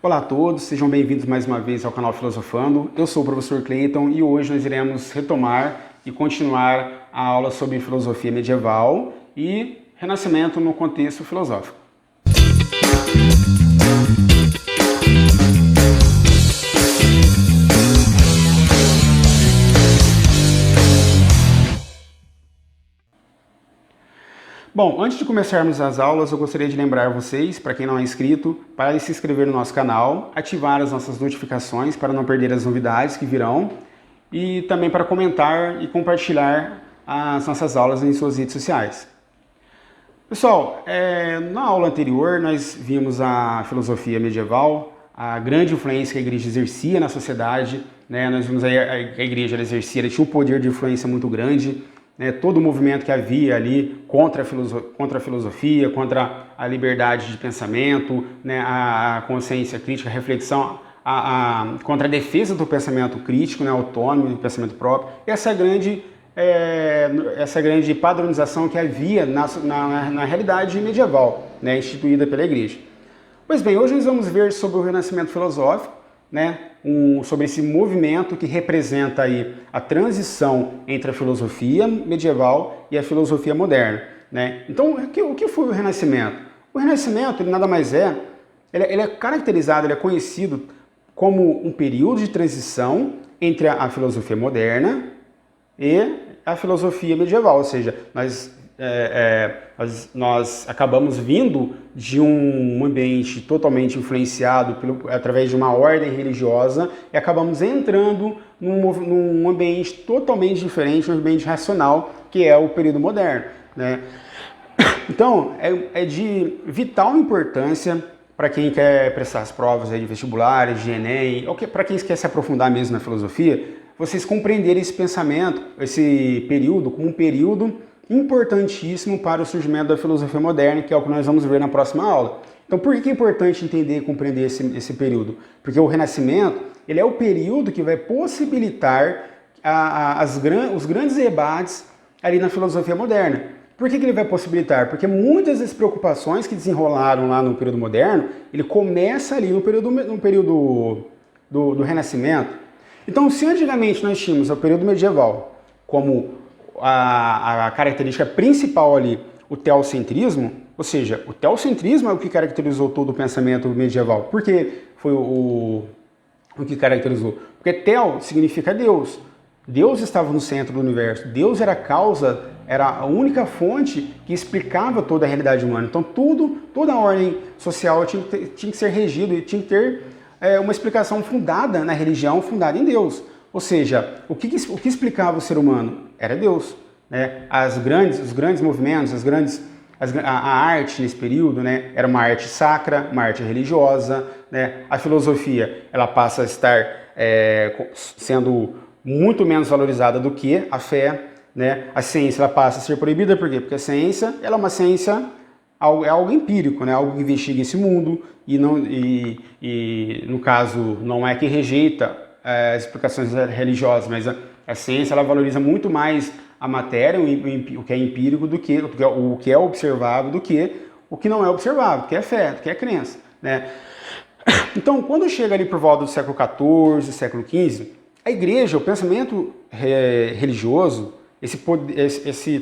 Olá a todos, sejam bem-vindos mais uma vez ao canal Filosofando. Eu sou o professor Cleiton e hoje nós iremos retomar e continuar a aula sobre filosofia medieval e renascimento no contexto filosófico. Bom, antes de começarmos as aulas, eu gostaria de lembrar vocês, para quem não é inscrito, para se inscrever no nosso canal, ativar as nossas notificações para não perder as novidades que virão e também para comentar e compartilhar as nossas aulas em suas redes sociais. Pessoal, na aula anterior nós vimos a filosofia medieval, a grande influência que a igreja exercia na sociedade, né? Nós vimos aí a igreja ela tinha um poder de influência muito grande. Todo o movimento que havia ali contra a filosofia, contra a liberdade de pensamento, né, a consciência crítica, a reflexão, contra a defesa do pensamento crítico, né, autônomo, do pensamento próprio. Essa grande padronização que havia na realidade medieval, né, instituída pela igreja. Pois bem, hoje nós vamos ver sobre o renascimento filosófico, né, sobre esse movimento que representa aí a transição entre a filosofia medieval e a filosofia moderna, né? Então, o que foi o Renascimento? O Renascimento, ele nada mais ele é caracterizado, ele é conhecido como um período de transição entre a filosofia moderna e a filosofia medieval, ou seja, nós acabamos vindo de um ambiente totalmente influenciado através de uma ordem religiosa e acabamos entrando num ambiente totalmente diferente, um ambiente racional, que é o período moderno, né? Então, é de vital importância para quem quer prestar as provas aí de vestibulares, de Enem, ou para quem quer se aprofundar mesmo na filosofia, vocês compreenderem esse pensamento, esse período, como um período importantíssimo para o surgimento da filosofia moderna, que é o que nós vamos ver na próxima aula. Então, por que é importante entender e compreender esse período? Porque o Renascimento, ele é o período que vai possibilitar os grandes debates ali na filosofia moderna. Por que ele vai possibilitar? Porque muitas das preocupações que desenrolaram lá no período moderno, ele começa ali no período do Renascimento. Então, se antigamente nós tínhamos o período medieval como a característica principal ali, o teocentrismo, ou seja, o teocentrismo é o que caracterizou todo o pensamento medieval. Por que foi o que caracterizou? Porque teo significa Deus. Deus estava no centro do universo. Deus era a causa, era a única fonte que explicava toda a realidade humana. Então toda a ordem social tinha que ser regida e tinha que ter uma explicação fundada na religião, fundada em Deus. Ou seja, o que explicava o ser humano? Era Deus, né? Os grandes movimentos, a arte nesse período, né, era uma arte sacra, uma arte religiosa, né? A filosofia ela passa a estar sendo muito menos valorizada do que a fé, né? A ciência ela passa a ser proibida, por quê? Porque a ciência ela é uma ciência, é algo empírico, né? Algo que investiga esse mundo e no caso não é que rejeita as explicações religiosas, mas a ciência ela valoriza muito mais a matéria, o que é empírico, do que o que é observável, do que o que não é observável, que é fé, que é crença, né? Então, quando chega ali por volta do século XIV, século XV, a igreja, o pensamento religioso,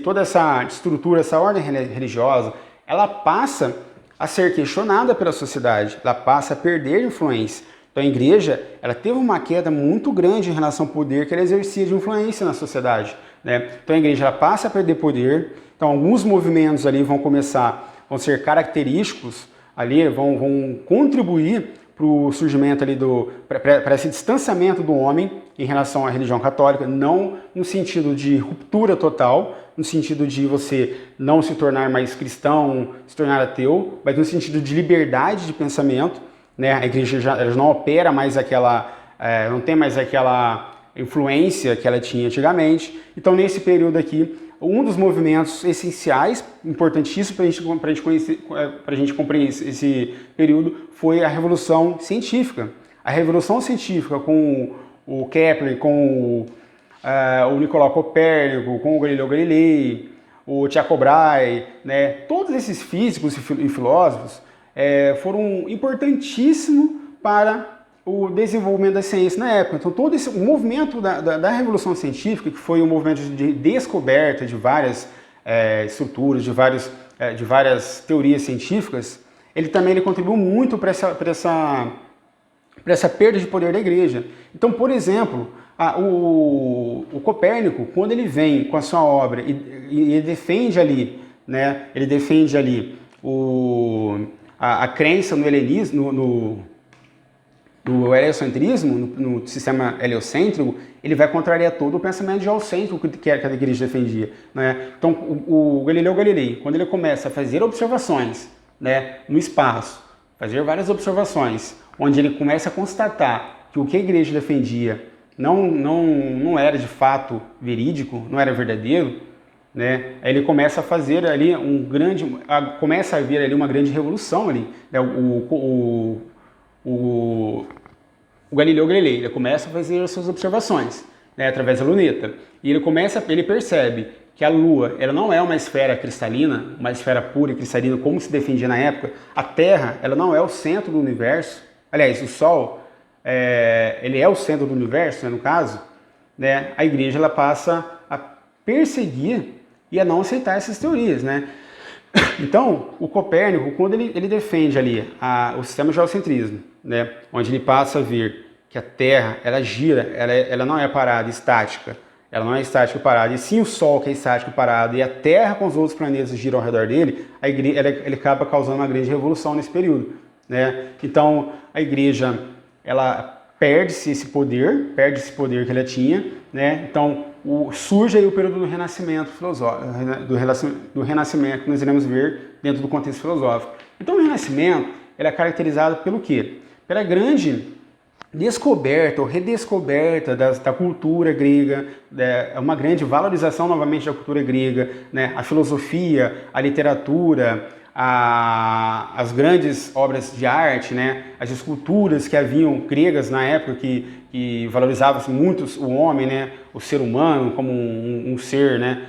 toda essa estrutura, essa ordem religiosa, ela passa a ser questionada pela sociedade, ela passa a perder influência. Então a igreja ela teve uma queda muito grande em relação ao poder que ela exercia de influência na sociedade, né? Então a igreja ela passa a perder poder, então alguns movimentos ali vão ser característicos ali, vão contribuir para o surgimento ali para esse distanciamento do homem em relação à religião católica, não no sentido de ruptura total, no sentido de você não se tornar mais cristão, se tornar ateu, mas no sentido de liberdade de pensamento, né? A igreja já não opera mais não tem mais aquela influência que ela tinha antigamente. Então, nesse período aqui, um dos movimentos essenciais, importantíssimos para a gente compreender esse período, foi a Revolução Científica. A Revolução Científica com o Kepler, com o Nicolau Copérnico, com o Galileu Galilei, o Tycho Brahe, né? Todos esses físicos e filósofos foram importantíssimos para o desenvolvimento da ciência na época. Então todo esse movimento da Revolução Científica, que foi um movimento de descoberta de várias estruturas, de várias teorias científicas, ele contribuiu muito para essa perda de poder da igreja. Então, por exemplo, o Copérnico, quando ele vem com a sua obra e ele defende ali, né, a crença no helenismo, no heliocentrismo, no sistema heliocêntrico, ele vai contrariar todo o pensamento geocêntrico que a igreja defendia, né? Então, o Galileu Galilei, quando ele começa a fazer observações, né, no espaço, fazer várias observações, onde ele começa a constatar que o que a igreja defendia não era de fato verídico, não era verdadeiro, né? Aí ele começa a fazer ali começa a haver ali uma grande revolução ali, né? O Galileu Galilei, ele começa a fazer as suas observações, né, através da luneta, e ele percebe que a Lua, ela não é uma esfera cristalina, uma esfera pura e cristalina, como se defendia na época. A Terra, ela não é o centro do universo. Aliás, o Sol, ele é o centro do universo, né, no caso, né? A igreja, ela passa a perseguir e a não aceitar essas teorias, né? Então, o Copérnico, quando ele defende ali o sistema geocentrismo, né, onde ele passa a ver que a Terra, ela gira, ela não é parada, estática, ela não é estática e parada, e sim o Sol que é estático e parado, e a Terra com os outros planetas giram ao redor dele, ele acaba causando uma grande revolução nesse período, né? Então, a igreja, ela perde esse poder que ela tinha, né? Então, surge aí o período do Renascimento filosófico, do Renascimento que nós iremos ver dentro do contexto filosófico. Então, o Renascimento, ele é caracterizado pelo quê? Pela grande descoberta ou redescoberta da cultura grega, uma grande valorização novamente da cultura grega, né? A filosofia, a literatura, as grandes obras de arte, né? As esculturas que haviam gregas na época que valorizavam muito o homem, né? O ser humano como um ser, né?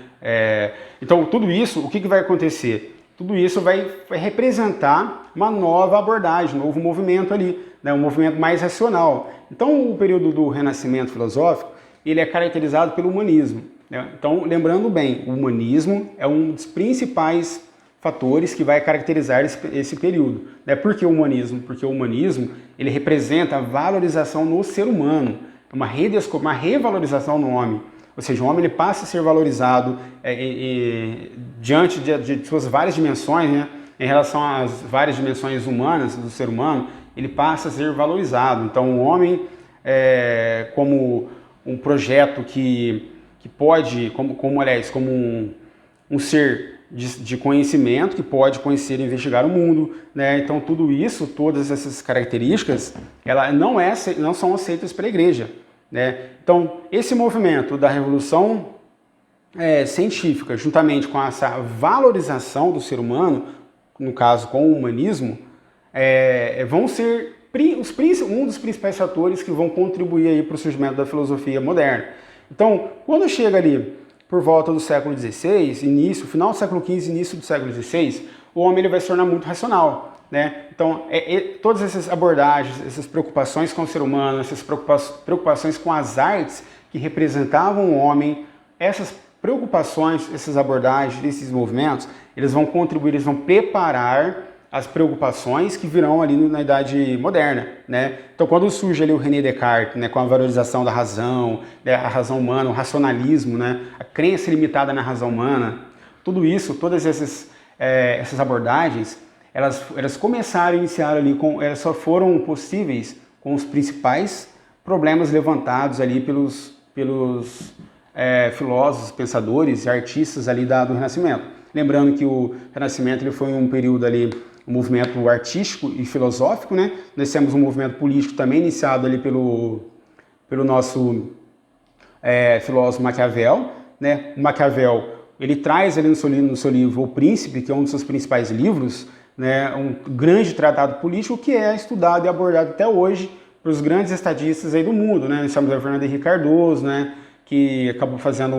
Então tudo isso, o que vai acontecer? Tudo isso vai representar uma nova abordagem, um novo movimento ali, né? Um movimento mais racional. Então o período do Renascimento filosófico, ele é caracterizado pelo humanismo, né? Então, lembrando bem, o humanismo é um dos principais fatores que vai caracterizar esse período, né? Por que o humanismo? Porque o humanismo, ele representa a valorização no ser humano, uma revalorização no homem. Ou seja, o homem, ele passa a ser valorizado diante de suas várias dimensões, né? Em relação às várias dimensões humanas do ser humano, ele passa a ser valorizado. Então, o homem, como um projeto que pode, como um ser de conhecimento, que pode conhecer e investigar o mundo, né? Então, tudo isso, todas essas características, elas não são aceitas pela igreja, né? Então, esse movimento da revolução científica, juntamente com essa valorização do ser humano, no caso com o humanismo, vão ser um dos principais fatores que vão contribuir para o surgimento da filosofia moderna. Então, quando chega ali por volta do século XVI, final do século XV, início do século XVI, o homem ele vai se tornar muito racional, né? Então, todas essas abordagens, essas preocupações com o ser humano, essas preocupações com as artes que representavam o homem, essas preocupações, essas abordagens, esses movimentos, eles vão contribuir, eles vão preparar as preocupações que virão ali na Idade Moderna, né? Então, quando surge ali o René Descartes, né, com a valorização da razão, né, a razão humana, o racionalismo, né, a crença limitada na razão humana, tudo isso, todas essas abordagens, elas começaram a iniciar ali, elas só foram possíveis com os principais problemas levantados ali pelos filósofos, pensadores e artistas ali do Renascimento. Lembrando que o Renascimento ele foi um período ali, um movimento artístico e filosófico, né? Nós temos um movimento político também iniciado ali pelo nosso filósofo Maquiavel, né? O Maquiavel, ele traz ali no seu livro O Príncipe, que é um dos seus principais livros, né? Um grande tratado político que é estudado e abordado até hoje pelos grandes estadistas aí do mundo, né? Nós temos a Fernando Henrique Cardoso, né? Que acabou fazendo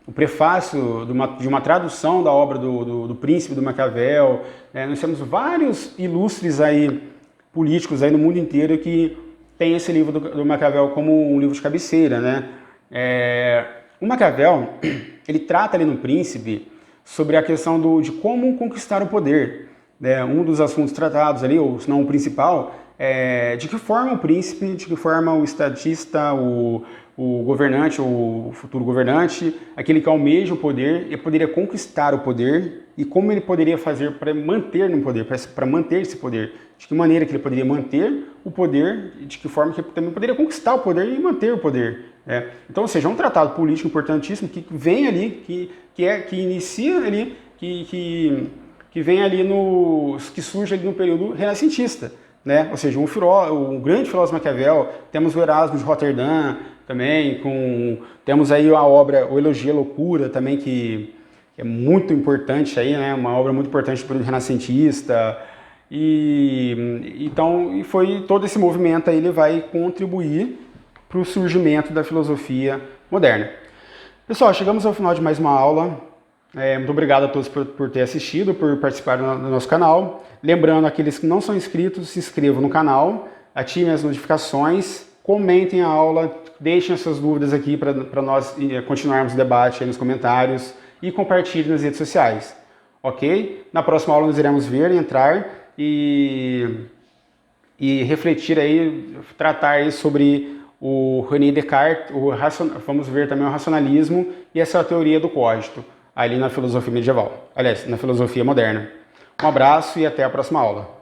o prefácio de uma tradução da obra do Príncipe do Maquiavel, né? Nós temos vários ilustres aí políticos aí no mundo inteiro que tem esse livro do Maquiavel como um livro de cabeceira, né? O Maquiavel, ele trata ali no Príncipe sobre a questão de como conquistar o poder, né? Um dos assuntos tratados ali, ou se não o principal, é de que forma o príncipe, de que forma o estatista, o governante, o futuro governante, aquele que almeja o poder, ele poderia conquistar o poder e como ele poderia fazer para manter no poder, para manter esse poder. De que maneira que ele poderia manter o poder e de que forma que ele também poderia conquistar o poder e manter o poder. Né? Então, ou seja, é um tratado político importantíssimo que vem ali, que inicia ali, que vem ali que surge ali no período renascentista. Né? Ou seja, um grande filósofo Maquiavel, temos o Erasmo de Roterdã também, temos aí a obra O Elogio à Loucura também, que é muito importante aí, né? Uma obra muito importante do período renascentista. Então, foi todo esse movimento aí, ele vai contribuir para o surgimento da filosofia moderna. Pessoal, chegamos ao final de mais uma aula. Muito obrigado a todos por ter assistido, por participar do nosso canal. Lembrando, aqueles que não são inscritos, se inscrevam no canal, ativem as notificações, comentem a aula, deixem as suas dúvidas aqui para nós continuarmos o debate aí nos comentários e compartilhem nas redes sociais. Ok? Na próxima aula nós iremos entrar e refletir aí, tratar aí sobre o René Descartes, vamos ver também o racionalismo e essa teoria do cogito, ali na filosofia medieval, aliás, na filosofia moderna. Um abraço e até a próxima aula.